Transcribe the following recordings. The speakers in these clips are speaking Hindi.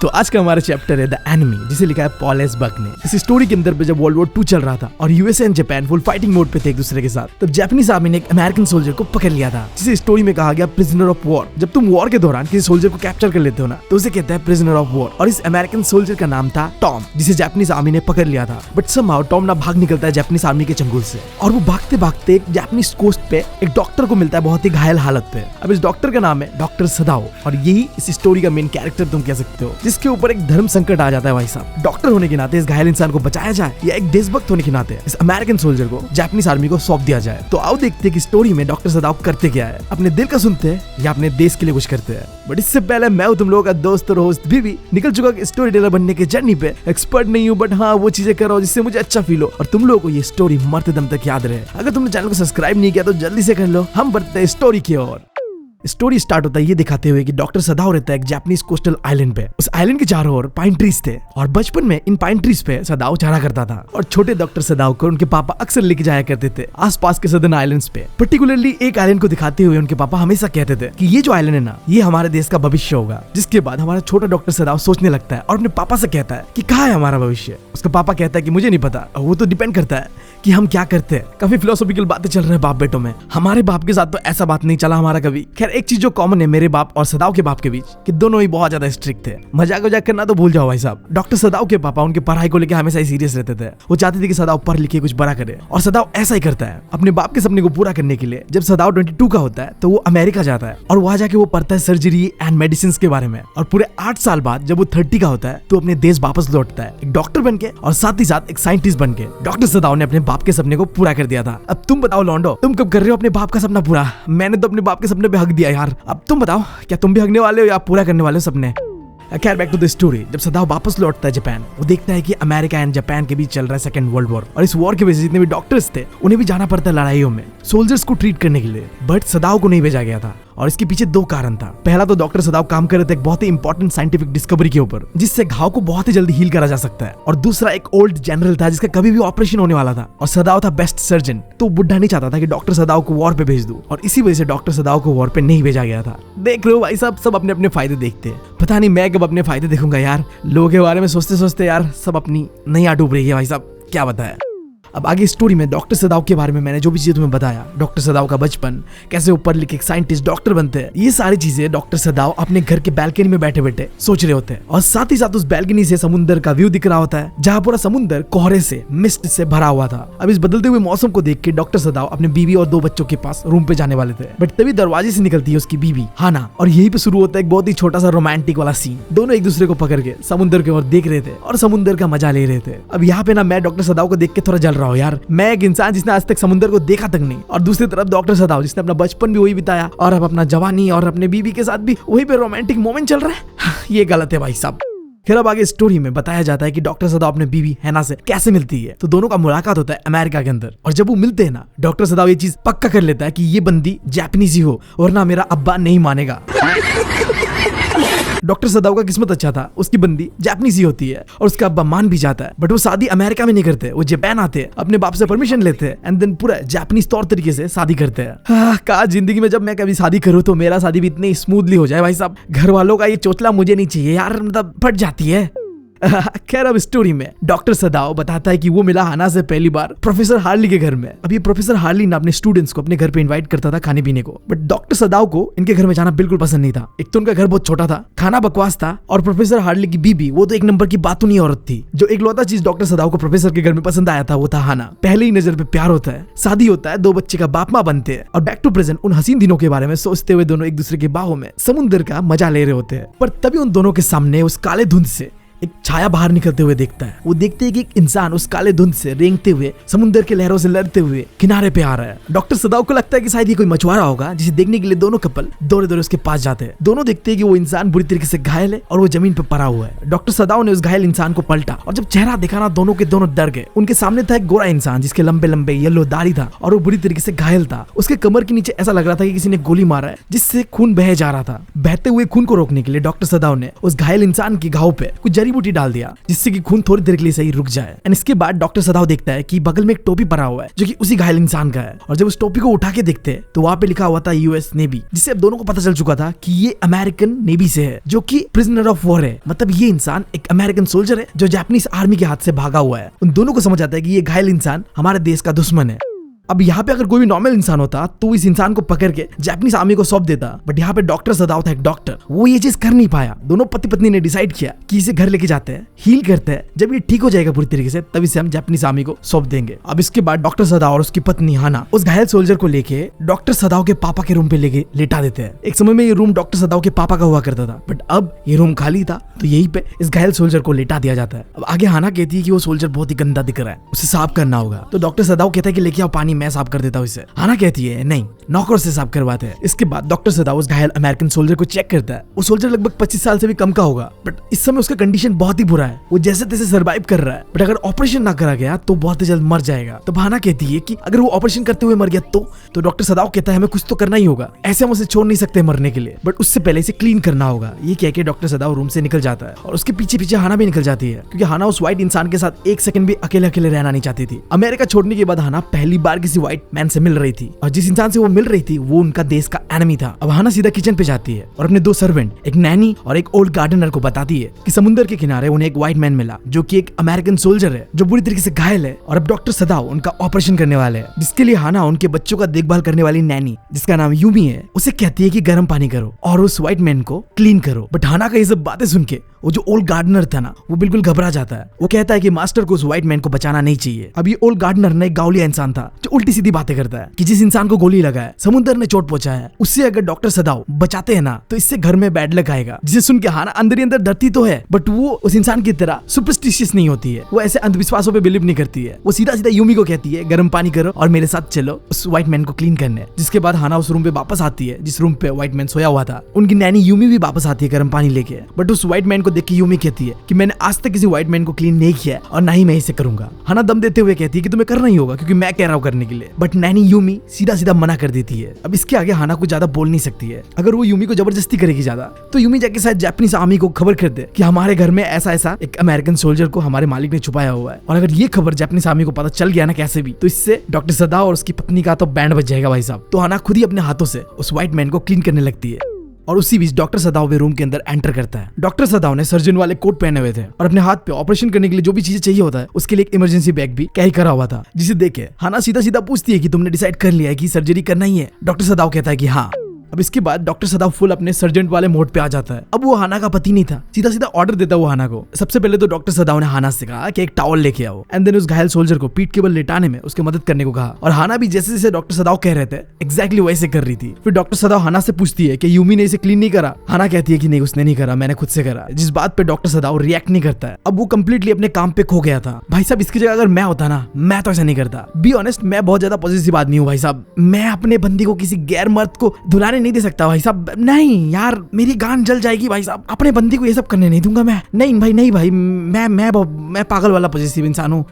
तो आज का हमारा चैप्टर है द एनिमी, जिसे लिखा है पॉल एस बक ने। इस स्टोरी के अंदर पे जब वर्ल्ड वॉर 2 चल रहा था और USA and Japan full fighting mode पे थे एक दूसरे के साथ, तब जापानीज आर्मी ने एक अमेरिकन सोल्जर को पकड़ लिया था, जिसे स्टोरी में कहा गया प्रिजनर ऑफ वॉर। जब तुम वॉर के दौरान किसी सोल्जर को कैप्चर कर लेते हो ना, तो उसे कहते हैं प्रिजनर ऑफ वॉर। और इस अमेरिकन सोल्जर का नाम था टॉम, जिसे जापानीज आर्मी ने पकड़ लिया था। बट समहाउ टॉम ना भाग निकलता है जापानीज आर्मी के चंगुल से, और वो भागते भागते एक जापानीज कोस्ट पे एक डॉक्टर को मिलता है बहुत ही घायल हालत पे। अब इस डॉक्टर का नाम है डॉक्टर सदाओ, और यही इस स्टोरी का मेन कैरेक्टर तुम कह सकते हो, जिसके ऊपर एक धर्म संकट आ जाता है। भाई साहब, डॉक्टर होने के नाते इस घायल इंसान को बचाया जाए या एक देशभक्त होने के नाते इस अमेरिकन सोल्जर को जापानीज आर्मी को सौंप दिया जाए। तो आओ देखते हैं कि स्टोरी में डॉक्टर सदाओ करते क्या है, अपने दिल का सुनते हैं या अपने देश के लिए कुछ करते हैं। बट इससे पहले मैं हूं तुम लोगों का दोस्त और होस्ट भी निकल चुका स्टोरी टेलर बनने के जर्नी पे। एक्सपर्ट नहीं हूं, बट हाँ वो चीजें कर रहा हूं जिससे मुझे अच्छा फील हो और तुम लोगों को ये स्टोरी मरते दम तक याद रहे। अगर तुमने चैनल को सब्सक्राइब नहीं किया तो जल्दी से कर लो। हम बढ़ते हैं स्टोरी की ओर। स्टोरी स्टार्ट होता है ये दिखाते हुए कि डॉक्टर सदाओ रहता है एक जापानीज कोस्टल आइलैंड पे। उस आइलैंड के चारों ओर पाइन ट्रीज थे और बचपन में इन पाइन ट्रीज पे सदाओ चढ़ा करता था। और छोटे डॉक्टर सदाओ को उनके पापा अक्सर लेके जाया करते थे आसपास के सदर्न आइलैंड्स पे। पर्टिकुलरली एक आइलैंड को दिखाते हुए उनके पापा हमेशा कहते थे कि ये जो आइलैंड है ना, ये हमारे देश का भविष्य होगा। जिसके बाद हमारा छोटा डॉक्टर सदाओ सोचने लगता है और अपने पापा से कहता है कि कहाँ है हमारा भविष्य। उसका पापा कहता है कि मुझे नहीं पता, वो तो डिपेंड करता है कि हम क्या करते हैं। काफी फिलोसॉफिकल बातें चल रहे हैं बाप बेटों में। हमारे बाप के साथ तो ऐसा बात नहीं चला हमारा कभी। खैर, एक चीज जो कॉमन है मेरे बाप और सदाओ के बाप के बीच, कि दोनों ही बहुत ज्यादा स्ट्रिक्ट थे। मजाक वजाक करना तो भूल जाओ भाई साहब। डॉक्टर सदाओ के पापा उनके पढ़ाई को लेकर हमेशा ही सीरियस रहते थे। वो चाहते थे कि सदाओ पढ़ लिखे कुछ बड़ा करे, और सदाओ ऐसा ही करता है। अपने बाप के सपने को पूरा करने के लिए जब सदाओ 22 का होता है तो वो अमेरिका जाता है और वहां जाके वो पढ़ता है सर्जरी एंड मेडिसिन के बारे में। और पूरे 8 साल बाद जब वो 30 का होता है तो अपने देश वापस लौटता है, एक डॉक्टर बन के और साथ ही साथ एक साइंटिस्ट बन के। डॉक्टर सदाओ ने अपने बाप के सपने को पूरा कर दिया था। अब तुम बताओ लॉन्डो, तुम कब कर रहे हो अपने बाप का सपना पूरा? मैंने तो अपने बाप के सपने पे हक दिया यार। अब तुम बताओ, क्या तुम भी हकने वाले हो या पूरा करने वाले हो सपने? खैर, बैक टू द स्टोरी। जब सदाओ वापस लौटता है जापान, वो देखता है कि अमेरिका एंड जापान के बीच चल रहा है सेकंड वर्ल्ड वॉर, और इस वॉर की वजह से जितने भी डॉक्टर्स थे उन्हें भी जाना पड़ता है लड़ाइयों में सोल्जर्स को ट्रीट करने के लिए। बट सदाओ को नहीं भेजा गया था, और इसके पीछे 2 कारण था। पहला तो डॉक्टर सदाओ काम कर रहे थे एक बहुत ही इंपॉर्टेंट साइंटिफिक डिस्कवरी के ऊपर, जिससे घाव को बहुत ही जल्दी हील करा जा सकता है। और दूसरा, एक ओल्ड जनरल था जिसका कभी भी ऑपरेशन होने वाला था, और सदाओ था बेस्ट सर्जन। तो बुढ़ा नहीं चाहता था कि डॉक्टर सदाओ को वॉर पे भेज दूं, और इसी वजह से डॉक्टर सदाओ को वॉर पे नहीं भेजा गया था। देख रहे हो भाई साहब, सब अपने अपने फायदे देखते हैं। पता नहीं मैं कब अपने फायदे देखूंगा यार। लोगों के बारे में सोचते सोचते यार सब अपनी नैया डूब रही है भाई साहब, क्या बताया। अब आगे स्टोरी में डॉक्टर सदाओ के बारे में मैंने जो भी चीजें तुम्हें बताया, डॉक्टर सदाओ का बचपन, कैसे ऊपर लिखे एक साइंटिस्ट डॉक्टर बनते हैं, ये सारी चीजें डॉक्टर सदाओ अपने घर के बैल्कनी में बैठे बैठे सोच रहे होते हैं। और साथ ही साथ उस बैल्कनी से समुद्र का व्यू दिख रहा होता है, जहाँ पूरा समुद्र कोहरे से, मिस्ट से भरा हुआ था। अब इस बदलते हुए मौसम को देख के डॉक्टर सदाओ अपने बीवी और 2 बच्चों के पास रूम पे जाने वाले थे। बट तभी दरवाजे से निकलती है उसकी बीवी हाना, और यहीं पे शुरू होता है एक बहुत ही छोटा सा रोमांटिक वाला सीन। दोनों एक दूसरे को पकड़ के समुद्र की ओर देख रहे थे और समुद्र का मजा ले रहे थे। अब यहाँ पे ना मैं डॉक्टर सदाओ को देख के थोड़ा जल रहा हूँ यार। मैं एक इंसान जिसने आज तक समुद्र को देखा तक नहीं, और दूसरी तरफ डॉक्टर सदाओ जिसने अपना बचपन भी वही बिताया और अब अपना जवानी और अपने बीवी के साथ भी वही पे रोमांटिक मोमेंट चल रहा है। ये गलत है भाई साहब। फिर अब आगे स्टोरी में बताया जाता है कि डॉक्टर सदाओ अपने बीवी हैना से कैसे मिलती है। तो दोनों का मुलाकात होता है अमेरिका के अंदर, और जब वो मिलते हैं ना, डॉक्टर सदाओ ये चीज पक्का कर लेता है कि ये बंदी जापानीज ही हो, वरना मेरा अब्बा नहीं मानेगा। डॉक्टर सदाओ का किस्मत अच्छा था, उसकी बंदी जापानीज ही होती है और उसका अब्बा मान भी जाता है। बट वो शादी अमेरिका में नहीं करते, वो जापान आते हैं, अपने बाप से परमिशन लेते हैं एंड देन पूरा जापानीज तौर तरीके से शादी करते हैं। काश जिंदगी में जब मैं कभी शादी करूँ तो मेरा शादी भी इतनी स्मूथली हो जाए भाई साहब। घर वालों का ये चोचला मुझे नहीं चाहिए यार, मतलब फट जाती है। खैर, अब स्टोरी में डॉक्टर सदाओ बताता है कि वो मिला हाना से पहली बार प्रोफेसर हार्ली के घर में। अब ये प्रोफेसर हार्ली ना अपने स्टूडेंट्स को अपने घर पे इनवाइट करता था खाने पीने को, बट डॉक्टर सदाओ को इनके घर में जाना बिल्कुल पसंद नहीं था। एक तो उनका घर बहुत छोटा था, खाना बकवास था, और प्रोफेसर हार्ली की बीबी वो तो एक नंबर की बातूनी औरत थी। जो इकलौता चीज डॉक्टर सदाओ को प्रोफेसर के घर में पसंद आया था वो था हाना। पहले ही नजर पे प्यार होता है, शादी होता है, 2 बच्चे का बाप माँ बनते हैं, और बैक टू प्रेजेंट उन हसीन दिनों के बारे में सोचते हुए दोनों एक दूसरे के बाहों में समुद्र का मजा ले रहे होते हैं। पर तभी उन दोनों के सामने उस काले धुंध से एक छाया बाहर निकलते हुए देखता है। वो देखते हैं कि एक इंसान उस काले धुंध से रेंगते हुए समुद्र के लहरों से लड़ते हुए किनारे पे आ रहा है। डॉक्टर सदाओ को लगता है कि शायद ये कोई मछुआरा होगा, जिसे देखने के लिए दोनों कपल दौड़े दौड़े उसके पास जाते हैं। दोनों देखते हैं कि वो इंसान बुरी तरीके से घायल है और वो जमीन पे पड़ा हुआ है। डॉक्टर सदाओ ने उस घायल इंसान को पलटा, और जब चेहरा देखा ना, दोनों के दोनों डर गए। उनके सामने था एक गोरा इंसान जिसके लंबे लंबे येलो दाढ़ी था और वो बुरी तरीके से घायल था। उसके कमर के नीचे ऐसा लग रहा था कि किसी ने गोली मारा है, जिससे खून बह जा रहा था। बहते हुए खून को रोकने के लिए डॉक्टर सदाओ ने उस घायल इंसान की घाव पे कुछ जड़ी जड़ी बूटी डाल दिया जिससे कि खून थोड़ी देर के लिए सही रुक जाए। एंड इसके बाद डॉक्टर सदाव देखता है कि बगल में एक टोपी पड़ा हुआ है जो कि उसी घायल इंसान का है। और जब उस टोपी को उठा के देखते हैं तो वहां पे लिखा हुआ था यूएस नेवी, जिससे अब दोनों को पता चल चुका था कि ये अमेरिकन नेवी से है, जो कि प्रिजनर ऑफ वॉर है। मतलब ये इंसान एक अमेरिकन सोल्जर है जो जापानीज आर्मी के हाथ से भागा हुआ है। उन दोनों को समझ आता है कि ये घायल इंसान हमारे देश का दुश्मन है। अब यहाँ पे अगर कोई भी नॉर्मल इंसान होता तो इस इंसान को पकड़ के जापानीज आर्मी को सौंप देता, बट यहाँ पे डॉक्टर सदाव था एक डॉक्टर, वो ये चीज कर नहीं पाया। दोनों पति पत्नी ने डिसाइड किया कि इसे घर लेके जाते हैं, हील करते हैं, जब ये ठीक हो जाएगा पूरी तरीके से तब इसे हम जापानीज आर्मी को सौंप देंगे। अब इसके बाद डॉक्टर सदाव और उसकी पत्नी हाना उस घायल सोल्जर को लेके डॉक्टर सदाव के पापा के रूम पे लेके लेटा देते हैं। एक समय में ये रूम डॉक्टर सदाव के पापा का हुआ करता था, बट अब ये रूम खाली था तो यहीं पे इस घायल सोल्जर को लेटा दिया जाता है। अब आगे हाना कहती है कि वो सोल्जर बहुत ही गंदा दिख रहा है, उसे साफ करना होगा। तो डॉक्टर सदाव कहता है कि लेके आओ पानी, मैं साफ कर देता हूँ। हाना कहती है नहीं, नौकर से साफ करवाते हैं। इसके बाद डॉक्टर सदाव उस घायल अमेरिकन सोल्जर को चेक करता है। वो सोल्जर लगभग 25 साल से भी कम का होगा, बट इस समय उसका कंडीशन बहुत ही बुरा है। वो जैसे तैसे सर्वाइव कर रहा है, बट अगर ऑपरेशन ना करा गया तो बहुत ही जल्द मर जाएगा। तो हाना कहती है कि अगर वो ऑपरेशन करते हुए मर गया तो डॉक्टर सदाव कहता है हमें कुछ तो करना ही होगा, ऐसे हम उसे छोड़ नहीं सकते मरने के लिए, बट उससे पहले इसे क्लीन करना होगा। ये कह के डॉक्टर सदाव रूम से निकल जाता है और उसके पीछे पीछे हाना भी निकल जाती है, क्योंकि हाना उस व्हाइट इंसान के साथ एक सेकंड भी अकेले अकेले रहना नहीं चाहती थी। अमेरिका छोड़ने के बाद हाना पहली बार किसी व्हाइट मैन से मिल रही थी, और जिस इंसान से वो मिल रही थी वो उनका देश का एनिमी था। अब हाना सीधा किचन पे जाती है और अपने 2 सर्वेंट, एक नैनी और एक ओल्ड गार्डनर को बताती है कि समुद्र के किनारे उन्हें एक व्हाइट मैन मिला जो कि एक अमेरिकन सोल्जर है जो बुरी तरीके से घायल है, और अब डॉक्टर सदाव उनका ऑपरेशन करने वाले हैं, जिसके लिए हाना उनके बच्चों का देखभाल करने वाली नैनी जिसका नाम यूमी है उसे कहती है कि गर्म पानी करो और उस व्हाइट मैन को क्लीन करो। बट हाना का ये सब बातें सुन के वो जो ओल्ड गार्डनर था ना वो बिल्कुल घबरा जाता है। वो कहता है कि मास्टर को उस व्हाइट मैन को बचाना नहीं चाहिए। अब ये ओल्ड गार्डनर ना एक गावलिया इंसान था जो उल्टी सीधी बातें करता है कि जिस इंसान को गोली लगा है, समुद्र ने चोट पहुंचा है, उससे अगर डॉक्टर सदाव बचाते हैं ना तो इससे घर में बैड लक आएगा। जिसे सुन के हाना अंदर ही अंदर डरती तो है, बट वो उस इंसान की तरह सुपरस्टिशियस नहीं होती है। वो ऐसे अंधविश्वासों पे बिलीव नहीं करती है। वो सीधा सीधा यूमी को कहती है गर्म पानी करो और मेरे साथ चलो उस व्हाइट मैन को क्लीन करने। जिसके बाद हाना उस रूम पे वापस आती है जिस रूम पे व्हाइट मैन सोया हुआ था। उनकी नैनी यूमी भी वापस आती है गर्म पानी लेके, बट उस व्हाइट मैन को देख के यूमी कहती है कि मैंने आज तक किसी व्हाइट मैन को क्लीन नहीं किया और ना ही मैं इसे करूंगा। हाना दम देते हुए कहती है कि तुम्हें करना ही होगा क्योंकि मैं कह रहा हूँ करने के लिए, बट नैनी यूमी सीधा सीधा मना कर देती है। अब इसके आगे हाना कुछ ज्यादा बोल नहीं सकती है। अगर वो यूमी को जबरदस्ती करेगी ज्यादा तो यूमी जाके शायद जापानीज आर्मी को खबर कर दे कि हमारे घर में ऐसा ऐसा एक अमेरिकन सोल्जर को हमारे मालिक ने छुपाया हुआ है, और अगर ये खबर जापानीज आर्मी को पता चल गया ना कैसे भी तो इससे डॉक्टर सदाव और उसकी पत्नी का तो बैंड बज जाएगा भाई साहब। तो हाना खुद ही अपने हाथों से उस व्हाइट मैन को क्लीन करने लगती है, और उसी बीच डॉक्टर सदाव भी रूम के अंदर एंटर करता है। डॉक्टर सदाव ने सर्जन वाले कोट पहने हुए थे और अपने हाथ पे ऑपरेशन करने के लिए जो भी चीजें चाहिए होता है उसके लिए एक इमरजेंसी बैग भी कैरी करा हुआ था, जिसे देखे हाना सीधा सीधा पूछती है कि तुमने डिसाइड कर लिया है कि सर्जरी करना ही है। डॉक्टर सदाव कहता है कि हाँ। अब इसके बाद डॉक्टर सदाव फुल अपने सर्जेंट वाले मोड पे आ जाता है। अब वो हाना का पति नहीं था, सीधा सीधा ऑर्डर देता वो हाना को। सबसे पहले तो डॉक्टर सदाव ने हाना से कहा कि एक टॉवल लेके आओ, एंड देन उस घायल सोल्जर को पीठ के बल लेटाने में उसकी मदद करने को कहा, और हाना भी जैसे जैसे डॉक्टर सदाव कह रहे थे एक्जैक्टली वैसे कर रही थी। फिर डॉक्टर सदाव हाना से पूछती है कि यूमी ने इसे क्लीन नहीं करा। हाना कहती है कि नहीं उसने नहीं करा, मैंने खुद से करा, जिस बात पे डॉक्टर सदाव रिएक्ट नहीं करता है। अब वो कंप्लीटली अपने काम पे खो गया था। भाई साहब इसकी जगह अगर मैं होता ना मैं तो ऐसा नहीं करता। बी ऑनेस्ट मैं बहुत ज्यादा पॉजिटिव आदमी हूँ भाई साहब। मैं अपने बंदी को किसी गैर मर्द को धुलाने नहीं दे सकता भाई साहब। नहीं यार मेरी गान जल जाएगी भाई साहब। अपने बंदी को ये सब करने नहीं दूंगा मैं। नहीं भाई मैं पागल वाला पॉजिटिव इंसान हूँ।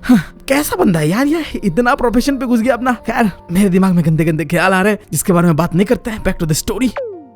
कैसा बंदा है यार ये, इतना प्रोफेशन पे घुस गया अपना। खैर मेरे दिमाग में गंदे गंदे ख्याल आ रहे हैं जिसके बारे में बात नहीं करते हैं। Back to the story.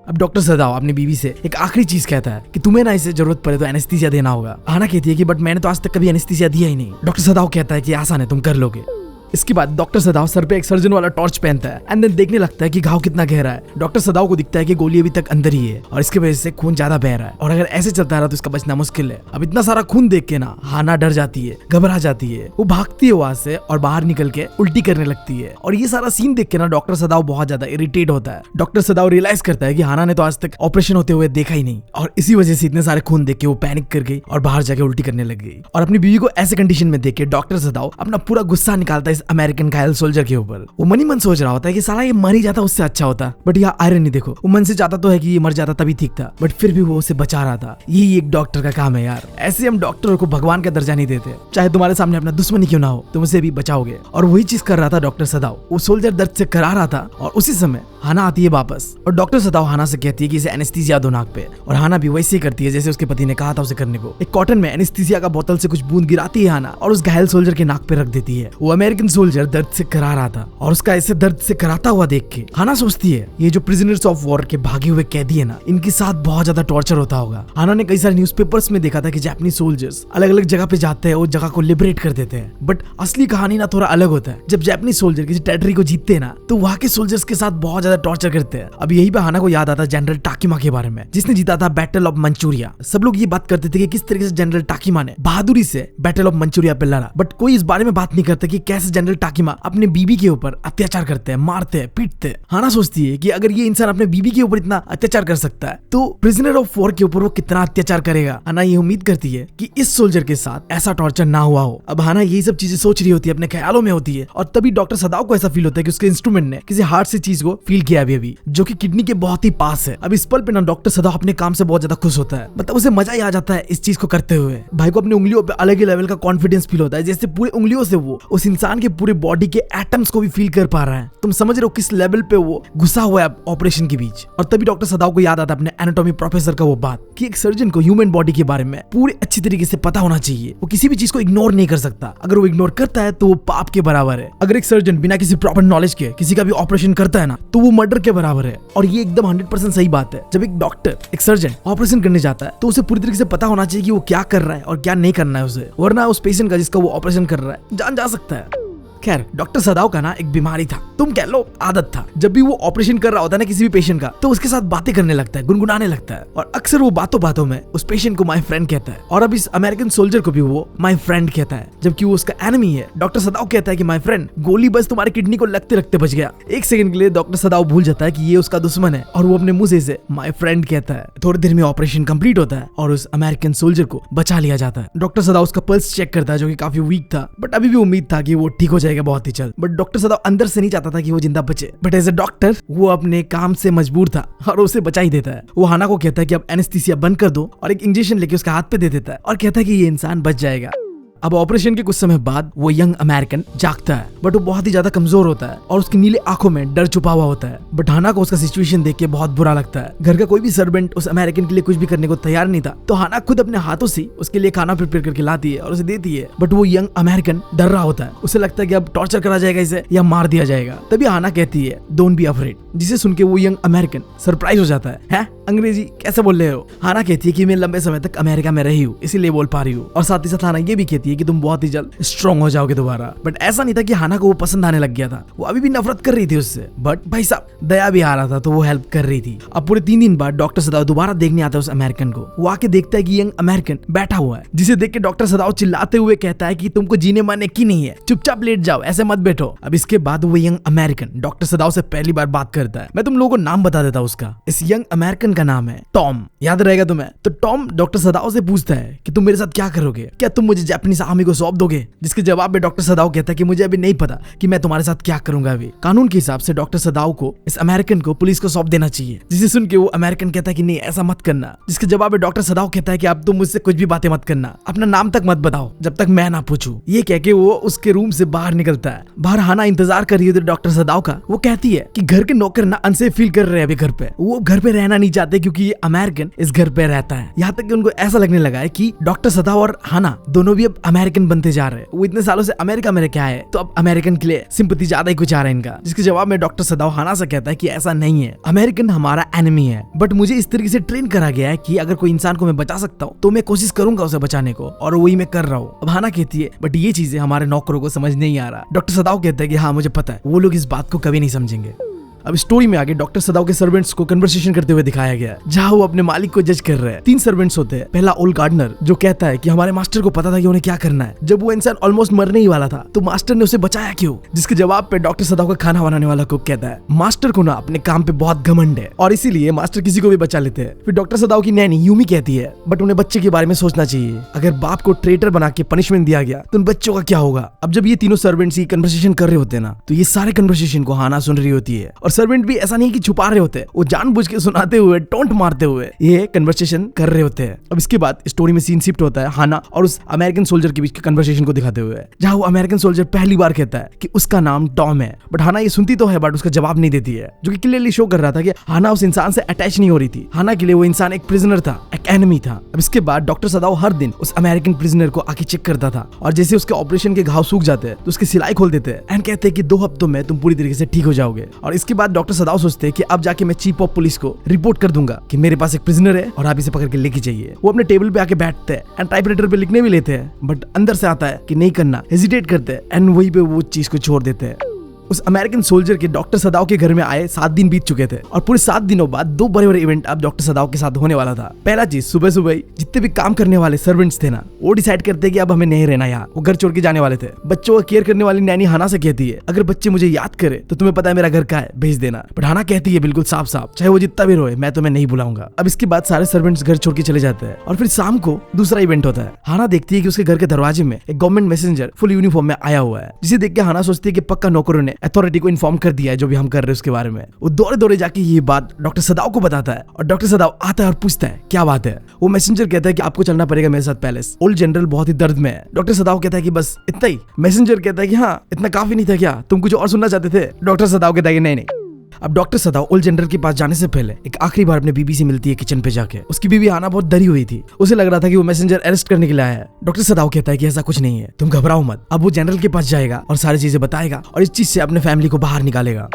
अब डॉक्टर सदाव अपनी बीवी से एक आखिरी चीज कहता है कि तुम्हें ना इसे जरूरत पड़े तो एनेस्थीसिया देना होगा। हाना कहती है कि बट मैंने तो आज तक कभी एनेस्थीसिया दिया ही नहीं। डॉक्टर सदाव कहता है कि आसान है, तुम कर लोगे। इसके बाद डॉक्टर सदाव सर पे एक सर्जन वाला टॉर्च पहनता है एंड देन देखने लगता है कि घाव कितना गहरा है। डॉक्टर सदाव को दिखता है कि गोली अभी तक अंदर ही है और इसकी वजह से खून ज्यादा बह रहा है, और अगर ऐसे चलता रहा तो इसका बचना मुश्किल है। अब इतना सारा खून देख के ना हाना डर जाती है, घबरा जाती है। वो भागती है वहां से और बाहर निकल के उल्टी करने लगती है, और ये सारा सीन देख के ना डॉक्टर सदाव बहुत ज्यादा इरिटेट होता है। डॉक्टर सदाव रियलाइज करता है कि हाना ने तो आज तक ऑपरेशन होते हुए देखा ही नहीं, और इसी वजह से इतने सारे खून देख के वो पैनिक कर गई और बाहर जाके उल्टी करने लग गई। और अपनी बीवी को ऐसे कंडीशन में देख के डॉक्टर सदाव अपना पूरा गुस्सा निकालता है इस अमेरिकन घायल सोल्जर के ऊपर। वो मन ही मन सोच रहा होता है कि साला ये मर ही जाता उससे अच्छा होता, बट यहाँ आयरनी देखो, वो मन से चाहता तो है कि ये मर जाता तभी ठीक था, बट फिर भी वो उसे बचा रहा था। यही एक डॉक्टर का काम है यार। ऐसे हम डॉक्टरों को भगवान का दर्जा नहीं देते, चाहे तुम्हारे सामने अपना दुश्मन ही क्यों ना हो तुम उसे भी बचाओगे। और वही चीज कर रहा था डॉक्टर सदाव। वो सोल्जर दर्द से करा रहा था और उसी समय हाना आती है वापस, और डॉक्टर सदाव हाना से कहती है कि इसे एनेस्थीसिया दो नाक पे, और हाना भी वैसे ही करती है जैसे उसके पति ने कहा था उसे करने को। एक कॉटन में एनेस्थीसिया का बोतल से कुछ बूंद गिराती है हाना और उस घायल सोल्जर के नाक पे रख देती है। वो अमेरिकन सोल्जर दर्द से करा रहा था और उसका ऐसे दर्द से कराता हुआ देख के हाना सोचती है ये जो प्रिजनर्स ऑफ वॉर के भागे हुए कैदी है ना, इनके साथ बहुत ज्यादा टॉर्चर होता होगा। हाना ने कई सारे न्यूज़पेपर्स में देखा था कि जापानीज सोल्जर्स अलग अलग जगह पे जाते हैं, वो जगह को लिबरेट कर देते हैं, बट असली कहानी ना थोड़ा अलग होता है। जब जापानीज सोल्जर किसी टेरिटरी को जीतते हैं ना, तो वहाँ के सोल्जर्स के साथ बहुत ज्यादा टॉर्चर करते हैं। अब यही पे हाना को याद आता है जनरल टाकिमा के बारे में, जिसने जीता था बैटल ऑफ मंचूरिया। सब लोग ये बात करते थे कि किस तरीके से जनरल टाकिमा ने बहादुरी से बैटल ऑफ मंचूरिया पे लड़ा, बट कोई इस बारे में बात नहीं करता कि कैसे जनरल टाकिमा अपने बीबी के ऊपर अत्याचार करते हैं, मारते हैं, पीटते हैं। हाना सोचती है कि अगर ये इंसान अपने बीबी के ऊपर इतना अत्याचार कर सकता है तो प्रिजनर ऑफ वॉर के ऊपर वो कितना अत्याचार करेगा। हाना ये उम्मीद करती है कि इस सोल्जर के साथ ऐसा टॉर्चर ना हुआ हो। अब हाना यही सब चीजें सोच रही होती है, अपने ख्यालों में होती है, और तभी डॉक्टर सदाओ को ऐसा फील होता है कि उसके इंस्ट्रूमेंट ने किसी हार्ट से चीज को फील किया अभी जो कि किडनी के बहुत ही पास है। अब इस पल पे ना डॉक्टर सदाओ अपने काम से बहुत ज्यादा खुश होता है, मतलब उसे मजा ही आ जाता है इस चीज को करते हुए। भाई को अपनी उंगलियों पे अलग ही लेवल का कॉन्फिडेंस फील होता है, जैसे पूरे उंगलियों से वो उस इंसान के पूरे बॉडी के एटम्स को भी फील कर पा रहा है। तुम समझ रहे हो किस लेवल पे वो घुसा हुआ है ऑपरेशन के बीच। और तभी डॉक्टर सदाओ को याद आता है अपने एनाटॉमी प्रोफेसर का वो बात कि एक सर्जन को ह्यूमन बॉडी के बारे में पूरे अच्छी तरीके से पता होना चाहिए। वो किसी भी चीज को इग्नोर नहीं कर सकता, अगर वो इग्नोर करता है तो वो पाप के बराबर है। अगर एक सर्जन बिना किसी प्रॉपर नॉलेज के किसी का भी ऑपरेशन करता है ना, तो वो मर्डर के बराबर है। और ये एकदम 100% सही बात है। जब एक डॉक्टर, एक सर्जन ऑपरेशन करने जाता है तो उसे पूरी तरीके से पता होना चाहिए कि वो क्या कर रहा है और क्या नहीं करना है उसे, वरना उस पेशेंट का जिसका वो ऑपरेशन कर रहा है जान जा सकता है। खैर डॉक्टर सदाओ का ना एक बीमारी था, तुम कह लो आदत था। जब भी वो ऑपरेशन कर रहा होता है ना किसी भी पेशेंट का, तो उसके साथ बातें करने लगता है, गुनगुनाने लगता है, और अक्सर वो बातों बातों में उस पेशेंट को माय फ्रेंड कहता है। और अब इस अमेरिकन सोल्जर को भी वो माय फ्रेंड कहता है, जबकि वो उसका एनिमी है। डॉक्टर सदाओ कहता है कि माय फ्रेंड, गोली बस तुम्हारी किडनी को लगते लगते बच गया। एक सेकंड के लिए डॉक्टर सदाओ भूल जाता है कि ये उसका दुश्मन है, और वो अपने मुंह से इसे माय फ्रेंड कहता है। थोड़ी देर में ऑपरेशन कंप्लीट होता है और उस अमेरिकन सोल्जर को बचा लिया जाता है। डॉक्टर सदाओ उसका पल्स चेक करता है, जो कि काफी वीक था, बट अभी भी उम्मीद था कि वो ठीक हो जाएगा बहुत ही जल्द। डॉक्टर सदाओ अंदर से नहीं चाहता था कि वो जिंदा बचे, बट एज ए डॉक्टर वो अपने काम से मजबूर था और उसे बचा ही देता है। वो हाना को कहता है कि अब एनेस्थीसिया बंद कर दो, और एक इंजेक्शन लेके उसके हाथ पे दे देता है और कहता है कि ये इंसान बच जाएगा। अब ऑपरेशन के कुछ समय बाद वो यंग अमेरिकन जागता है, बट वो बहुत ही ज्यादा कमजोर होता है और उसकी नीले आंखों में डर छुपा हुआ होता है। बट हाना को उसका सिचुएशन देख के बहुत बुरा लगता है। घर का कोई भी सर्वेंट उस अमेरिकन के लिए कुछ भी करने को तैयार नहीं था, तो हाना खुद अपने हाथों से उसके लिए खाना प्रिपेयर करके लाती है और उसे देती है। बट वो यंग अमेरिकन डर रहा होता है, उसे लगता है कि अब टॉर्चर करा जाएगा इसे या मार दिया जाएगा। तभी हाना कहती है डोंट बी अफ्रेड, जिसे सुन के वो यंग अमेरिकन सरप्राइज हो जाता है अंग्रेजी कैसे बोल रहे हो। हाना कहती है कि मैं लंबे समय तक अमेरिका में रही हूँ, इसीलिए बोल पा रही हूँ। और साथ ही साथ हाना ये भी कहती है कि तुम बहुत ही जल्द स्ट्रॉन्ग हो जाओगे दोबारा। बट ऐसा नहीं था कि हाना को वो पसंद आने लग गया था, वो अभी भी नफरत कर रही थी उससे, बट भाई साहब दया भी आ रहा था तो वो हेल्प कर रही थी। अब पूरे 3 दिन बाद डॉक्टर सदाओ दोबारा देखने आता है उस अमेरिकन को। वो आके देखता है कि यंग अमेरिकन बैठा हुआ है, जिसे देख के डॉक्टर सदाओ चिल्लाते हुए कहता है कि तुमको जीने मारने की नहीं है, चुपचाप लेट जाओ, ऐसे मत बैठो। अब इसके बाद वो यंग अमेरिकन डॉक्टर सदाओ से पहली बार बात करता है। मैं तुम लोगों को नाम बता देता हूँ उसका। इस यंग अमेरिकन का नाम है टॉम, याद रहेगा तुम्हें। तो टॉम डॉक्टर सदाओ से पूछता है कि तुम मेरे साथ क्या करोगे, क्या तुम मुझे जापानीज आर्मी को सौंप दोगे। जिसके जवाब में डॉक्टर सदाओ कहता है कि मुझे अभी नहीं पता कि मैं तुम्हारे साथ क्या करूंगा। अभी कानून के हिसाब से डॉक्टर सदाओ को इस अमेरिकन को पुलिस को सौंप देना चाहिए, जिसे सुन के वो अमेरिकन कहता है कि नहीं ऐसा मत करना। जिसके जवाब में डॉक्टर सदाओ कहता है कि अब तुम मुझसे कुछ भी बातें मत करना, अपना नाम तक मत बताओ जब तक मैं ना पूछूं। ये कह के वो उसके रूम से बाहर निकलता है। बाहर हाना इंतजार कर रही है डॉक्टर सदाओ का। वो कहती है कि घर के नौकर ना अनसेफ फील कर रहे हैं अभी घर पे, वो घर पे रहना नहीं चाहते क्योंकि ये अमेरिकन इस घर पे रहता है। यहाँ तक कि उनको ऐसा लगने लगा है कि डॉक्टर सदाओ और हाना दोनों भी अब अमेरिकन बनते जा रहे हैं। वो इतने सालों से अमेरिका में क्या है, तो अब अमेरिकन के लिए सिंपैथी ज्यादा ही कुछ आ रहा है इनका। जिसके जवाब में डॉक्टर सदाओ हाना से कहता है कि ऐसा नहीं है, अमेरिकन हमारा एनिमी है, बट मुझे इस तरीके से ट्रेन करा गया है कि अगर कोई इंसान को मैं बचा सकता हूँ तो मैं कोशिश करूंगा उसे बचाने को, और वही मैं कर रहा हूँ। अब हाना कहती है बट ये चीजें हमारे नौकरों को समझ नहीं आ रहा। डॉक्टर सदाओ कहता है कि हाँ मुझे पता है, वो लोग इस बात को कभी नहीं समझेंगे। अब स्टोरी में आगे डॉक्टर सदाओ के सर्वेंट्स को कन्वर्सेशन करते हुए दिखाया गया है, जहाँ वो अपने मालिक को जज कर रहे हैं। 3 सर्वेंट्स होते हैं। पहला ओल्ड गार्डनर, जो कहता है कि हमारे मास्टर को पता था कि उन्हें क्या करना है। जब वो इंसान ऑलमोस्ट मरने ही वाला था तो मास्टर ने उसे बचाया क्यों। जिसके जवाब पे डॉक्टर सदाओ का खाना बनाने वाला कुक कहता है मास्टर को ना अपने काम पे बहुत घमंड है और इसीलिए मास्टर किसी को भी बचा लेते हैं। फिर डॉक्टर सदाओ की नैनी यूमी कहती है बट उन्हें बच्चे के बारे में सोचना चाहिए, अगर बाप को ट्रेटर बना के पनिशमेंट दिया गया तो उन बच्चों का क्या होगा। अब जब ये तीनों सर्वेंट्स की कन्वर्सेशन कर रहे होते हैं ना, तो ये सारे कन्वर्सेशन को हाना सुन रही होती है और और सर्वेंट भी ऐसा नहीं कि छुपा रहे होते, वो जानबूझ के सुनाते हुए, टोंट मारते हुए ये कन्वर्सेशन कर रहे होते हैं। अब इसके बाद स्टोरी में सीन शिफ्ट होता है हाना और उस अमेरिकन सोल्जर के बीच के कन्वर्सेशन को दिखाते हुए, जहां वो अमेरिकन सोल्जर पहली बार कहता है कि उसका नाम टॉम है। बट हाना ये सुनती तो है बट उसका जवाब नहीं देती है, जो कि क्लियरली शो कर रहा था कि हाना उस इंसान से अटैच नहीं हो रही थी। हाना के लिए वो इंसान एक प्रिजनर था, एक एनिमी था। अब इसके बाद डॉक्टर सदाओ हर दिन उस अमेरिकन प्रिजनर को आके चेक करता था, और जैसे उसके ऑपरेशन के घाव सूख जाते हैं तो उसकी सिलाई खोल देते हैं एंड कहते हैं कि 2 हफ्तों में तुम पूरी तरीके से ठीक हो जाओगे। और इसके बाद डॉक्टर सदाओ सोचते हैं कि अब जाके मैं चीफ ऑफ पुलिस को रिपोर्ट कर दूंगा कि मेरे पास एक प्रिजनर है और आप इसे पकड़ के लेके जाइए। वो अपने टेबल पे आके बैठते हैं एंड टाइपराइटर पे लिखने भी लेते हैं, बट अंदर से आता है कि नहीं करना, हेजिटेट करते हैं एंड वहीं पे वो चीज को छोड़ देते हैं। उस अमेरिकन सोल्जर के डॉक्टर सदाओ के घर में आए 7 दिन बीत चुके थे, और पूरे 7 दिनों बाद 2 बड़े-बड़े इवेंट अब डॉक्टर सदाओ के साथ होने वाला था। पहला चीज, सुबह सुबह जितने भी काम करने वाले सर्वेंट्स थे ना, वो डिसाइड करते हैं कि अब हमें नहीं रहना यहाँ, वो घर छोड़ के जाने वाले थे। बच्चों का केयर करने वाली नैनी हाना से कहती है, अगर बच्चे मुझे याद करे तो तुम्हें पता है मेरा घर कहाँ है, भेज देना। बट हाना कहती है बिल्कुल साफ साफ, चाहे वो जितना भी रोए मैं तुम्हें नहीं बुलाऊंगा। अब इसके बाद सारे सर्वेंट्स घर छोड़ के चले जाते हैं, और फिर शाम को दूसरा इवेंट होता है। हाना देखती है कि उसके घर के दरवाजे में एक गवर्नमेंट मैसेंजर फुल यूनिफॉर्म में आया हुआ है, जिसे देख के हाना सोचती है कि पक्का नौकरों ने अथॉरिटी को इन्फॉर्म कर दिया है जो भी हम कर रहे हैं उसके बारे में। वो दौड़े दौड़े जाके ये बात डॉक्टर सदाओ को बताता है, और डॉक्टर सदाओ आता है और पूछता है क्या बात है। वो मैसेंजर कहता है कि आपको चलना पड़ेगा मेरे साथ पैलेस, ओल्ड जनरल बहुत ही दर्द में है। डॉक्टर सदाओ कहता है कि बस इतना ही। मैसेंजर कहता है कि हाँ इतना काफी नहीं था क्या, तुम कुछ और सुनना चाहते थे। डॉक्टर सदाओ कहता है कि नहीं। अब डॉक्टर सदाओ ओल्ड जनरल के पास जाने से पहले एक आखिरी बार अपने बीबी से मिलती है किचन पे जाके। उसकी बीबी आना बहुत डरी हुई थी, उसे लग रहा था कि वो मैसेंजर अरेस्ट करने के लिए आया है। डॉक्टर सदाओ कहता है कि ऐसा कुछ नहीं है, तुम घबराओ मत। अब वो जनरल के पास जाएगा और सारी चीजें बताएगा और इस चीज से अपने फैमिली को बाहर निकालेगा।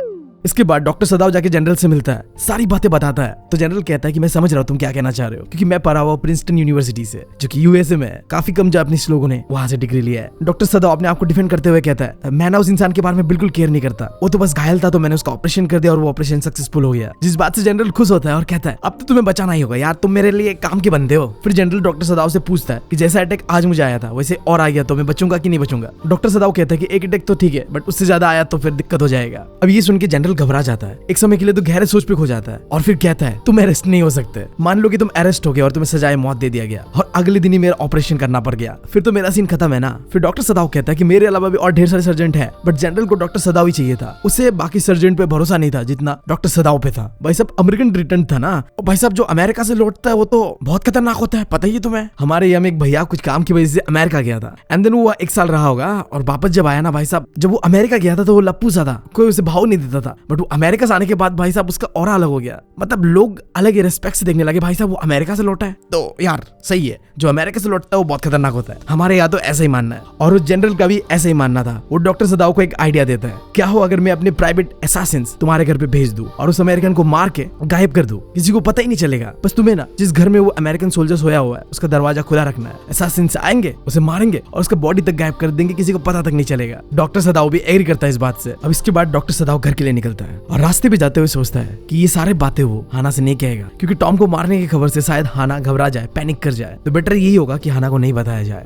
इसके बाद डॉक्टर सदाओ जाके जनरल से मिलता है, सारी बातें बताता है। तो जनरल कहता है कि मैं समझ रहा हूँ तुम क्या कहना चाह रहे हो, क्योंकि मैं पढ़ा हुआ प्रिंसटन यूनिवर्सिटी से, जो कि यूएसए में है। काफी कम जापानीज लोगों ने वहां से डिग्री लिया है। डॉक्टर सदाओ अपने आप को डिफेंड करते हुए कहता है, मैं ना उस इंसान के बारे में बिल्कुल केयर नहीं करता, वो तो बस घायल था तो मैंने उसका ऑपरेशन कर दिया और वो ऑपरेशन सक्सेसफुल हो गया। जिस बात से जनरल खुश होता है और कहता है अब तो तुम्हें बचाना ही होगा यार, तुम मेरे लिए काम के बंदे हो। फिर जनरल डॉक्टर सदाओ से पूछता है कि जैसा अटैक आज मुझे आया था वैसे और आ गया तो मैं बचूंगा कि नहीं बचूंगा। डॉक्टर सदाओ कहता है कि एक अटैक तो ठीक है, बट उससे ज्यादा आया तो फिर दिक्कत हो जाएगा। अब ये सुन के जनरल घबरा जाता है, एक समय के लिए तो गहरे सोच पे खो जाता है, और फिर कहता है तुम अरेस्ट नहीं हो सकते। मान लो कि तुम अरेस्ट हो गए और तुम्हें सजाए मौत दे दिया गया और अगले दिन ही मेरा ऑपरेशन करना पड़ गया, फिर तो मेरा सीन खत्म है ना। फिर डॉक्टर सदाओ कहता है कि मेरे अलावा भी और ढेर सारे सर्जेंट है, बट जनरल को डॉक्टर सदाओ ही चाहिए था। उसे बाकी सर्जेंट पे भरोसा नहीं था जितना डॉक्टर सदाओ पे था। भाई साहब अमेरिकन रिटर्न था ना, और भाई साहब जो अमेरिका से लौटता है वो तो बहुत खतरनाक होता है, पता ही तुम्हें। हमारे यहाँ में एक भैया कुछ काम की वजह से अमेरिका गया था, एंड देन वो 1 साल रहा होगा, और वापस जब आया ना भाई साहब, जब वो अमेरिका गया था तो वो लप्पू सा था, कोई उसे भाव नहीं देता था। बट वो अमेरिका से आने के बाद भाई साहब उसका और अलग हो गया, मतलब लोग अलग ही रिस्पेक्ट से देखने लगे। भाई साहब वो अमेरिका से लौटा है तो यार सही है, जो अमेरिका से लौटता है वो बहुत खतरनाक होता है। हमारे यहाँ तो ऐसा ही मानना है, और उस जनरल का भी ऐसा ही मानना था। वो डॉक्टर सदाओ को एक आइडिया देता है, क्या हो अगर मैं अपने प्राइवेट असैसिन्स तुम्हारे घर पे भेज दूं और उस अमेरिकन को मार के गायब कर दूं, किसी को पता ही नहीं चलेगा। बस तुम्हें ना जिस घर में वो अमेरिकन सोल्जर सोया हुआ है उसका दरवाजा खुला रखना है। असैसिन्स आएंगे, उसे मारेंगे और उसका बॉडी तक गायब कर देंगे, किसी को पता तक नहीं चलेगा। डॉक्टर सदाओ भी एग्री करता है इस बात से। अब इसके बाद डॉक्टर सदाओ घर के लिए निकलता है, और रास्ते पे जाते हुए सोचता है कि ये सारे बातें वो हाना से नहीं कहेगा, क्योंकि टॉम को मारने की खबर से शायद हाना घबरा जाए, पैनिक कर जाए। तो बेटर यही होगा कि हाना को नहीं बताया जाए।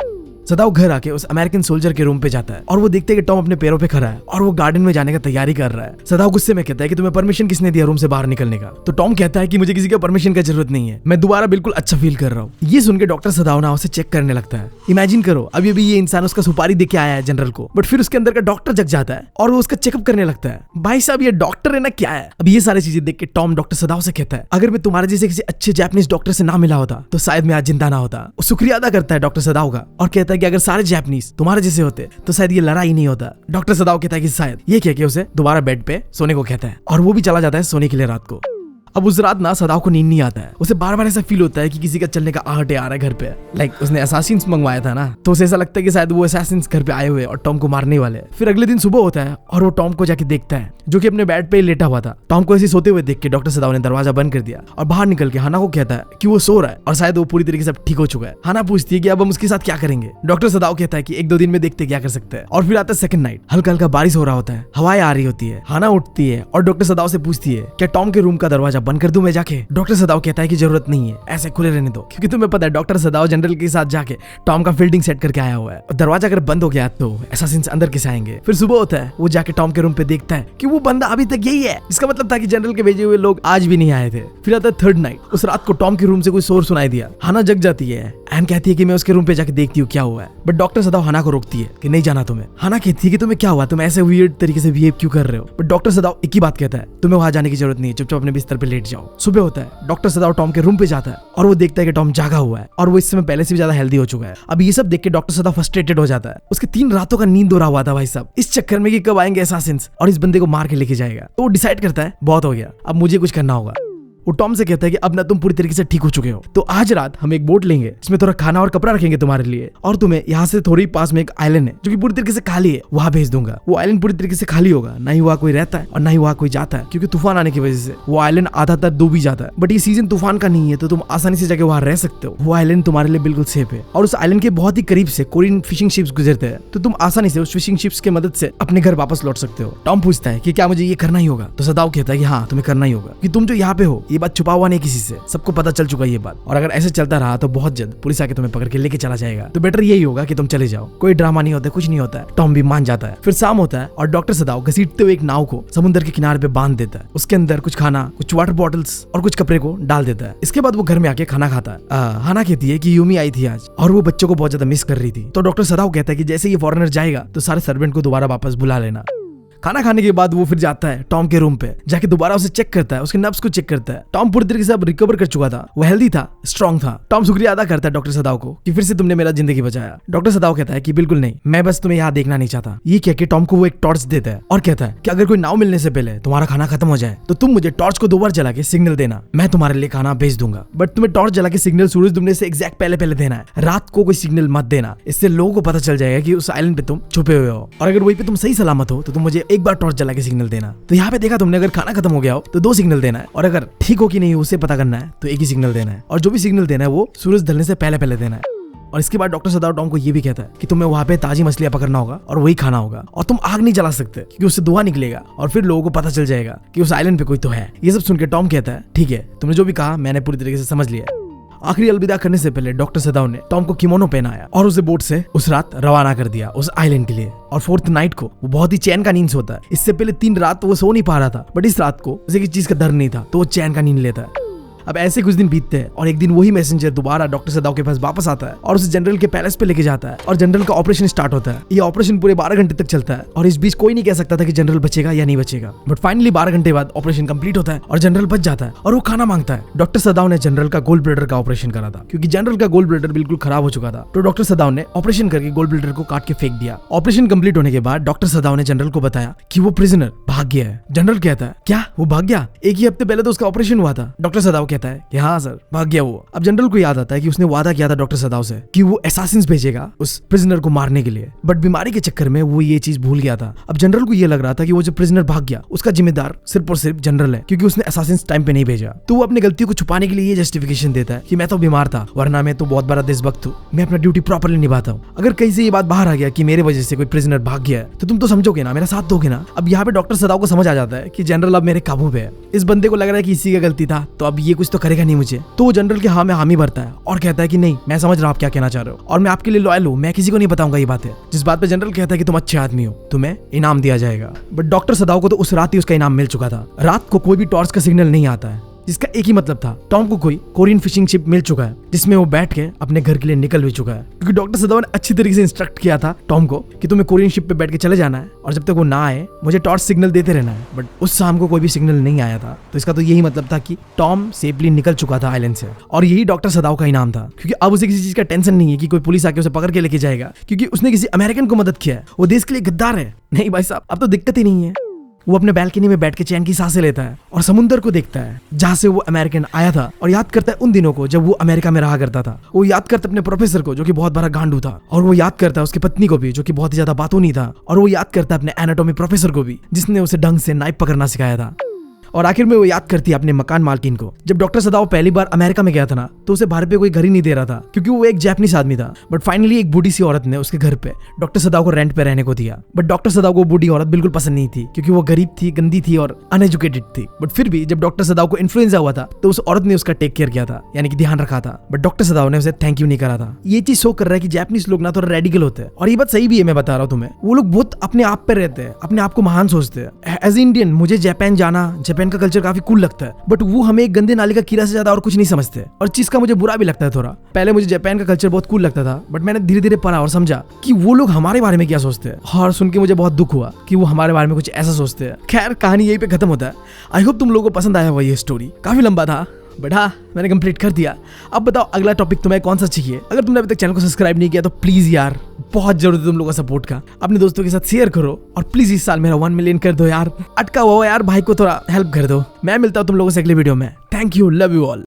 सदाओ घर आके उस अमेरिकन सोल्जर के रूम पे जाता है, और वो देखते हैं कि टॉम अपने पैरों पे खड़ा है और वो गार्डन में जाने का तैयारी कर रहा है। सदाओ गुस्से में कहता है कि तुम्हें परमिशन किसने दिया रूम से बाहर निकलने का। तो टॉम कहता है कि मुझे किसी का परमिशन का जरूरत नहीं है, मैं दोबारा बिल्कुल अच्छा फील कर रहा हूँ। ये सुन के डॉक्टर सदाओ ना उसे चेक करने लगता है। इमेजिन करो अभी अभी ये इंसान उसका सुपारी दे के आया है जनरल को, बट फिर उसके अंदर का डॉक्टर जग जाता है और वो उसका चेकअप करने लगता है। भाई साहब ये डॉक्टर है ना क्या है। अब ये सारी चीजें देख के टॉम डॉक्टर सदाओ से कहता है, अगर मैं तुम्हारे जैसे किसी अच्छे जापानीज डॉक्टर से ना मिला होता तो शायद मैं आज जिंदा ना होता। वो शुक्रिया अदा करता है डॉक्टर सदाओ का, और कहता है कि अगर सारे जापानीज तुम्हारे जैसे होते तो शायद ये लड़ाई नहीं होता। डॉक्टर सदाओ कहता है कि शायद, ये कह के उसे दोबारा बेड पे सोने को कहता है, और वो भी चला जाता है सोने के लिए रात को। अब उस रात ना सदाओ को नींद नहीं आता है, उसे बार बार ऐसा फील होता है कि किसी का चलने का आहट आ रहा है घर पे। लाइक उसने असैसिन्स मंगवाया था ना, तो उसे ऐसा लगता है कि शायद वो असैसिन्स घर पे आए हुए और टॉम को मारने वाले। फिर अगले दिन सुबह होता है और वो टॉम को जाके देखता है, जो कि अपने बेड पे लेटा हुआ था। टॉम को ऐसे सोते हुए देख के डॉक्टर सदाओ ने दरवाजा बंद कर दिया और बाहर निकल के हाना को कहता है कि वो सो रहा है और शायद वो पूरी तरीके से ठीक हो चुका है। हाना पूछती है कि अब हम उसके साथ क्या करेंगे। डॉक्टर सदाओ कहता है कि 1-2 दिन में देखते क्या कर सकते हैं। और फिर आता है सेकंड नाइट, हल्का हल्का बारिश हो रहा होता है, हवाएं आ रही होती है। हाना उठती है और डॉक्टर सदाओ से पूछती है क्या टॉम के रूम का दरवाजा बंद कर दूं मैं जाके? डॉक्टर सदाव कहता है कि जरूरत नहीं है, ऐसे खुले रहने दो, क्योंकि तुम्हें पता है डॉक्टर सदाव जनरल के साथ जाके टॉम का फील्डिंग सेट करके आया हुआ है। और दरवाजा अगर बंद हो गया तो असैसिन्स अंदर कैसे आएंगे? फिर सुबह होता है, वो जाके टॉम के रूम पे देखता है कि वो बंदा अभी तक यही है, इसका मतलब था कि जनरल के भेजे हुए लोग आज भी नहीं आए थे। फिर आता है थर्ड नाइट। उस रात को टॉम के रूम से कोई शोर सुनाई दिया। हाना जग जाती है। एन कहती है कि मैं उसके रूम पे जाके देखती हूँ क्या हुआ है, बट डॉक्टर सदाव हाना को रोकती है कि नहीं जाना तुम्हें। हाना कहती है कि तुम्हें क्या हुआ, तुम ऐसे वियर्ड तरीके से बिहेव क्यों कर रहे हो? बट डॉक्टर सदाव एक ही बात कहता है, तुम्हें वहां जाने की जरूरत नहीं है, चुपचाप अपने बिस्तर पे लेट जाओ। सुबह होता है, डॉक्टर सदाव टॉम के रूम पे जाता है और वो देखता है कि टॉम जागा हुआ है और वो इस समय पहले से भी ज्यादा हेल्दी हो चुका है। अब ये सब देख के डॉक्टर सदाव फ्रस्ट्रेटेड हो जाता है। उसके 3 रातों का नींद हो रहा हुआ था भाई साहब, इस चक्कर में कि कब आएंगे असैसिन्स और इस बंदे को मार के लेके जाएगा। तो वो डिसाइड करता है बहुत हो गया, अब मुझे कुछ करना होगा। वो टॉम से कहता है कि अब ना तुम पूरी तरीके से ठीक हो चुके हो, तो आज रात हम एक बोट लेंगे जिसमें थोड़ा खाना और कपड़ा रखेंगे तुम्हारे लिए, और तुम्हें यहाँ से थोड़ी पास में एक आइलैंड है जो कि पूरी तरीके से खाली है, वहां भेज दूंगा। वो आइलैंड पूरी तरीके से खाली होगा, ना ही वहाँ कोई रहता है और ना ही वहाँ कोई जाता है, क्योंकि तूफान आने की वजह से वो आइलैंड आधा तक डूब भी जाता है। बट ये सीजन तूफान का नहीं है, तो तुम आसानी से जाके वहाँ रह सकते हो। वो आइलैंड तुम्हारे लिए बिल्कुल सेफ है और उस आइलैंड के बहुत ही करीब से कोरियन फिशिंग शिप्स गुजरते हैं, तो तुम आसानी से उस फिशिंग शिप्स की मदद से अपने घर वापस लौट सकते हो। टॉम पूछता है कि क्या मुझे ये करना ही होगा? तो सदाव कहता है कि हाँ तुम्हें करना ही होगा, कि तुम जो यहाँ पे हो ये बात छुपा हुआ नहीं किसी से, सबको पता चल चुका है ये बात, और अगर ऐसे चलता रहा तो बहुत जल्द पुलिस आके तुम्हें पकड़ के लेके चला जाएगा, तो बेटर यही होगा कि तुम चले जाओ। कोई ड्रामा नहीं होता, कुछ नहीं होता है। टॉम भी मान जाता है। फिर शाम होता है और डॉक्टर सदाव घसीटते हुए एक नाव को समुद्र के किनारे पे बांध देता है। उसके अंदर कुछ खाना, कुछ वाटर बॉटल्स और कुछ कपड़े को डाल देता है। इसके बाद वो घर में आके खाना खाता है। हाना कहती है कि यूमी आई थी आज और वो बच्चों को बहुत ज्यादा मिस कर रही थी। तो डॉक्टर सदाव कहता है कि जैसे ये फॉरेनर जाएगा तो सारे सर्वेंट को दोबारा वापस बुला लेना। खाना खाने के बाद वो फिर जाता है टॉम के रूम पे, जाके दोबारा उसे चेक करता है, उसके नब्ज को चेक करता है। टॉम पूरी तरीके से अब रिकवर कर चुका था, वो हेल्दी था, स्ट्रांग था। टॉम शुक्रिया अदा करता है डॉक्टर सदाव को कि फिर से तुमने मेरा जिंदगी बचाया। डॉक्टर सदाव कहता है कि बिल्कुल नहीं, मैं बस तुम्हें यहाँ देखना नहीं चाहता। ये कह के टॉम को वो एक टॉर्च देता है और कहता है कि अगर कोई नाव मिलने से पहले तुम्हारा खाना खत्म हो जाए तो तुम मुझे टॉर्च को 2 बार जला के सिग्नल देना, मैं तुम्हारे लिए खाना भेज दूंगा। बट तुम्हें टॉर्च जला के सिग्नल सूरज डूबने से एग्जैक्ट पहले देना है, रात को कोई सिग्नल मत देना, इससे लोगों को पता चल जाएगा कि उस आइलैंड पे तुम छुपे हुए हो, और अगर वहीं पे तुम सही सलामत हो तो तुम मुझे एक बार टॉर्च जला के सिग्नल देना। तो यहाँ पे देखा तुमने, अगर खाना खत्म हो गया हो तो 2 सिग्नल देना है, और अगर ठीक हो कि नहीं उसे पता करना है तो एक ही सिग्नल देना है, और जो भी सिग्नल देना है वो सूरज ढलने से पहले देना है। और इसके बाद डॉक्टर सदाव टॉम को ये भी कहता है कि तुम्हें वहाँ पे ताजी मछलियां पकड़ना होगा और वही खाना होगा, और तुम आग नहीं जला सकते क्योंकि उससे धुआं निकलेगा और फिर लोगों को पता चल जाएगा कि उस आइलैंड पे कोई तो है। ये सब सुन के टॉम कहता है ठीक है, तुमने जो भी कहा मैंने पूरी तरीके से समझ लिया। आखिरी अलविदा करने से पहले डॉक्टर सदाव ने टॉम को किमोनो पहनाया और उसे बोट से उस रात रवाना कर दिया उस आइलैंड के लिए। और 4th नाइट को वो बहुत ही चैन का नींद सोता है। इससे पहले 3 रात तो वो सो नहीं पा रहा था, बट इस रात को उसे किसी चीज का डर नहीं था, तो वो चैन का नींद लेता है। अब ऐसे कुछ दिन बीतते हैं और एक दिन वही मैसेंजर दोबारा डॉक्टर सदाव के पास वापस आता है और उसे जनरल के पैलेस पे लेके जाता है और जनरल का ऑपरेशन स्टार्ट होता है। ये ऑपरेशन पूरे 12 घंटे तक चलता है और इस बीच कोई नहीं कह सकता था कि जनरल बचेगा या नहीं बचेगा, बट फाइनली 12 घंटे बाद ऑपरेशन कंप्लीट होता है और जनरल बच जाता है और वो खाना मांगता है। डॉक्टर सदाव ने जनरल का गोल्ड ब्लैडर का ऑपरेशन करा था क्योंकि जनरल का गोल्ड ब्लैडर बिल्कुल खराब हो चुका था, तो डॉक्टर सदाव ने ऑपरेशन करके गोल्ड ब्लैडर को काट के फेंक दिया। ऑपरेशन कंप्लीट होने के बाद डॉक्टर सदाव ने जनरल को बताया कि वो प्रिजनर भाग गया है। जनरल कहता है क्या वो भाग गया? एक ही हफ्ते पहले तो उसका ऑपरेशन हुआ था। डॉक्टर सदाव कहता है कि हाँ सर भाग गया वो। अब जनरल को याद आता है कि उसने वादा किया था डॉक्टर सदाव से कि वो असैसिन्स भेजेगा उस प्रिजनर को मारने के लिए, बट बीमारी के चक्कर में वो ये चीज भूल गया था। अब जनरल को ये लग रहा था कि वो जो प्रिजनर भाग गया उसका जिम्मेदार सिर्फ और सिर्फ जनरल है क्योंकि उसने असैसिन्स टाइम पे नहीं भेजा। तो वो अपनी गलतियों को छुपाने के लिए ये जस्टिफिकेशन देता है कि मैं तो बीमार था, वरना मैं तो बहुत बड़ा देशभक्त हूँ, मैं अपना ड्यूटी प्रॉपर्ली निभाता हूँ। अगर कहीं से ये बात बाहर आ गया कि मेरे वजह से कोई प्रिजनर भाग गया है तो तुम तो समझोगे ना, मेरा साथ दोगे ना। अब यहाँ पे डॉक्टर सदाव को समझ आ जाता है कि जनरल अब मेरे काबू पे है। इस बंदे को लग रहा है कि इसी की गलती था, तो अब ये कुछ तो करेगा नहीं मुझे। तो वो जनरल के हाँ में हामी भरता है और कहता है कि नहीं, मैं समझ रहा हूँ आप क्या कहना चाह रहे हो और मैं आपके लिए लॉयल हूँ, मैं किसी को नहीं बताऊंगा ये बात है। जिस बात पे जनरल कहता है कि तुम अच्छे आदमी हो, तुम्हें इनाम दिया जाएगा। बट डॉक्टर सदाव को तो उस रात ही उसका इनाम मिल चुका था। रात को कोई भी टॉर्च का सिग्नल नहीं आता है, जिसका एक ही मतलब था, टॉम को कोई कोरियन फिशिंग शिप मिल चुका है जिसमें वो बैठ के अपने घर के लिए निकल भी चुका है, क्योंकि डॉक्टर सदाव ने अच्छी तरीके से इंस्ट्रक्ट किया था टॉम को कि तुम्हें कोरियन शिप पे बैठ के चले जाना है और जब तक वो ना आए मुझे टॉर्च सिग्नल देते रहना है। बट उस शाम को कोई भी सिग्नल नहीं आया था, तो इसका तो यही मतलब था कि टॉम सेफली निकल चुका था आइलैंड से, और यही डॉक्टर सदाव का इनाम था, क्योंकि अब उसे किसी चीज का टेंशन नहीं है कि कोई पुलिस आके उसे पकड़ के लेके जाएगा, क्योंकि उसने किसी अमेरिकन को मदद किया है, वो देश के लिए गद्दार है। नहीं भाई साहब, अब तो दिक्कत ही नहीं है। वो अपने बैल्कनी में बैठ के चैन की सांसें लेता है और समुद्र को देखता है जहाँ से वो अमेरिकन आया था, और याद करता है उन दिनों को जब वो अमेरिका में रहा करता था। वो याद करता है अपने प्रोफेसर को जो कि बहुत बड़ा गांडू था, और वो याद करता है उसकी पत्नी को भी जो कि बहुत ही ज्यादा बातूनी था, और वो याद करता है अपने एनाटॉमी प्रोफेसर को भी जिसने उसे ढंग से नाइफ पकड़ना सिखाया था। और आखिर में वो याद करती है अपने मकान मालकिन को। जब डॉक्टर सदाओ पहली बार अमेरिका में गया था ना, तो उसे भारत पे कोई घर ही नहीं दे रहा था क्योंकि वो एक जापानीज आदमी था। बट फाइनली एक बूढ़ी सी औरत ने उसके घर पे डॉक्टर सदाओ को रेंट पे रहने को दिया। बट डॉक्टर सदाओ को बूढ़ी औरत बिल्कुल पसंद नहीं थी क्योंकि वो गरीब थी, गंदी थी और अनएजुकेटेड थी। बट फिर भी जब डॉक्टर सदाओ को इन्फ्लुएंजा हुआ था तो उस औरत ने उसका टेक केयर किया था, यानी कि ध्यान रखा था। बट डॉक्टर सदाओ ने उसे थैंक यू नहीं करा था। ये चीज शो कर रहा है कि जापानीज लोग ना थोड़ा रेडिकल होते हैं, और ये बात सही भी है, मैं बता रहा हूँ तुम्हें। वो लोग बहुत अपने आप पे रहते हैं, अपने आप को महान सोचते हैं। एज इंडियन मुझे जापान जाना, जापान का कल्चर काफी कूल लगता है, बट वो हमें एक गंदे नाली का कीड़ा से ज्यादा और कुछ नहीं समझते। और चीज का मुझे बुरा भी लगता है थोड़ा। पहले मुझे जापान का कल्चर बहुत कूल लगता था, बट मैंने धीरे धीरे पढ़ा और समझा कि वो लोग हमारे बारे में क्या सोचते हैं, और सुन के मुझे बहुत दुख हुआ कि वो हमारे बारे में कुछ ऐसा सोचते हैं। खैर, कहानी यहीं पे खत्म होता है। आई होप तुम लोगों को पसंद आया हुआ ये स्टोरी। काफी लंबा था बट हाँ, मैंने कंप्लीट कर दिया। अब बताओ अगला टॉपिक तुम्हें कौन सा चाहिए। अगर तुमने अभी तक चैनल को सब्सक्राइब नहीं किया तो प्लीज यार, बहुत जरूरत है तुम लोगों का सपोर्ट का। अपने दोस्तों के साथ शेयर करो और प्लीज इस साल मेरा 1 मिलियन कर दो यार। अटका हुआ यार, भाई को थोड़ा हेल्प कर दो। मैं मिलता हूँ तुम लोगों से अगले वीडियो में। Thank you, love you all.